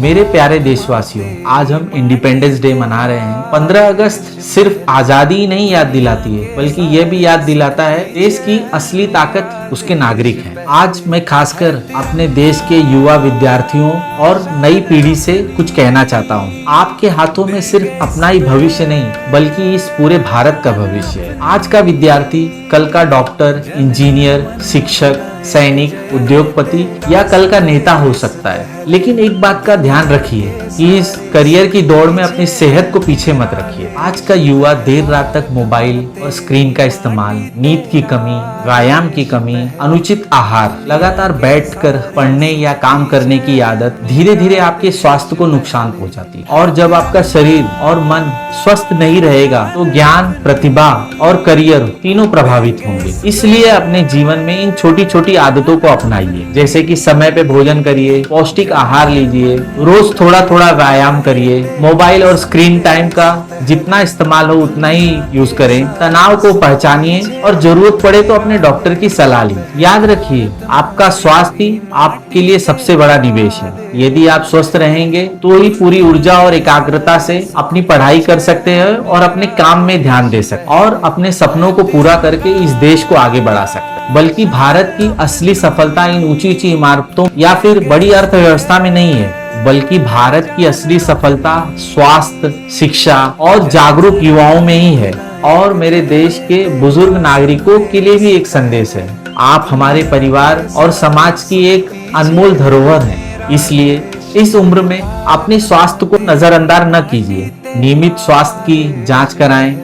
मेरे प्यारे देशवासियों, आज हम इंडिपेंडेंस डे मना रहे हैं। 15 अगस्त सिर्फ आजादी ही नहीं याद दिलाती है, बल्कि ये भी याद दिलाता है देश की असली ताकत उसके नागरिक हैं। आज मैं खासकर अपने देश के युवा विद्यार्थियों और नई पीढ़ी से कुछ कहना चाहता हूँ। आपके हाथों में सिर्फ अपना ही भविष्य नहीं, बल्कि इस पूरे भारत का भविष्य है। आज का विद्यार्थी कल का डॉक्टर, इंजीनियर, शिक्षक, सैनिक, उद्योगपति या कल का नेता हो सकता है। लेकिन एक बात का ध्यान रखिए कि इस करियर की दौड़ में अपनी सेहत को पीछे मत रखिए। आज का युवा देर रात तक मोबाइल और स्क्रीन का इस्तेमाल, नींद की कमी, व्यायाम की कमी, अनुचित आहार, लगातार बैठकर पढ़ने या काम करने की आदत धीरे धीरे आपके स्वास्थ्य को नुकसान पहुंचाती है। और जब आपका शरीर और मन स्वस्थ नहीं रहेगा तो ज्ञान, प्रतिभा और करियर तीनों प्रभावित होंगे। इसलिए अपने जीवन में इन छोटी छोटी आदतों को अपनाइए, जैसे कि समय पे भोजन करिए, पौष्टिक आहार लीजिए, रोज थोड़ा थोड़ा व्यायाम करिए, मोबाइल और स्क्रीन टाइम का जितना इस्तेमाल हो उतना ही यूज करें, तनाव को पहचानिए और जरूरत पड़े तो अपने डॉक्टर की सलाह लीजिए। याद रखिए, आपका स्वास्थ्य आपके लिए सबसे बड़ा निवेश है। यदि आप स्वस्थ रहेंगे तो ही पूरी ऊर्जा और एकाग्रता से अपनी पढ़ाई कर सकते हैं और अपने काम में ध्यान दे सकते हैं और अपने सपनों को पूरा करके इस देश को आगे बढ़ा सकते हैं। बल्कि भारत की असली सफलता इन ऊंची ऊंची इमारतों या फिर बड़ी अर्थव्यवस्था में नहीं है, बल्कि भारत की असली सफलता स्वास्थ्य, शिक्षा और जागरूक युवाओं में ही है। और मेरे देश के बुजुर्ग नागरिकों के लिए भी एक संदेश है, आप हमारे परिवार और समाज की एक अनमोल धरोहर हैं। इसलिए इस उम्र में अपने स्वास्थ्य को नजरअंदाज न कीजिए। नियमित स्वास्थ्य की जांच कराएं,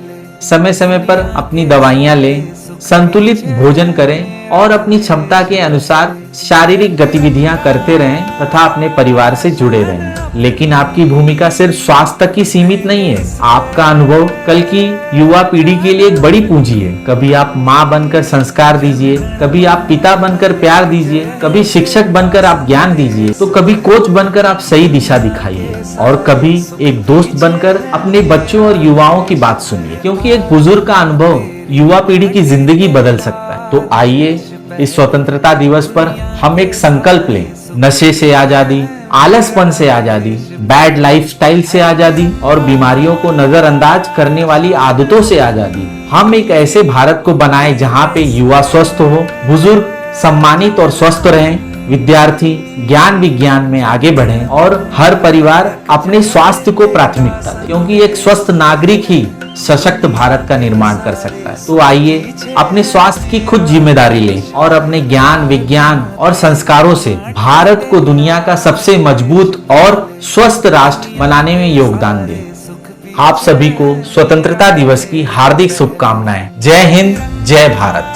समय समय पर अपनी दवाइयां लें, संतुलित भोजन करें और अपनी क्षमता के अनुसार शारीरिक गतिविधियां करते रहें तथा अपने परिवार से जुड़े रहें। लेकिन आपकी भूमिका सिर्फ स्वास्थ्य तक ही सीमित नहीं है। आपका अनुभव कल की युवा पीढ़ी के लिए एक बड़ी पूंजी है। कभी आप माँ बनकर संस्कार दीजिए, कभी आप पिता बनकर प्यार दीजिए, कभी शिक्षक बनकर आप ज्ञान दीजिए, तो कभी कोच बनकर आप सही दिशा दिखाइए और कभी एक दोस्त बनकर अपने बच्चों और युवाओं की बात सुनिए, क्योंकि एक बुजुर्ग का अनुभव युवा पीढ़ी की जिंदगी बदल सकता है। तो आइए इस स्वतंत्रता दिवस पर हम एक संकल्प लें, नशे से आजादी, आलसपन से आजादी, बैड लाइफस्टाइल से आजादी और बीमारियों को नजरअंदाज करने वाली आदतों से आजादी। हम एक ऐसे भारत को बनाएं जहां पे युवा स्वस्थ हो, बुजुर्ग सम्मानित और स्वस्थ रहें, विद्यार्थी ज्ञान विज्ञान में आगे बढ़ें और हर परिवार अपने स्वास्थ्य को प्राथमिकता दे, क्योंकि एक स्वस्थ नागरिक ही सशक्त भारत का निर्माण कर सकता है। तो आइए अपने स्वास्थ्य की खुद जिम्मेदारी लें और अपने ज्ञान, विज्ञान और संस्कारों से भारत को दुनिया का सबसे मजबूत और स्वस्थ राष्ट्र बनाने में योगदान दें। आप सभी को स्वतंत्रता दिवस की हार्दिक शुभकामनाएं। जय हिंद, जय भारत।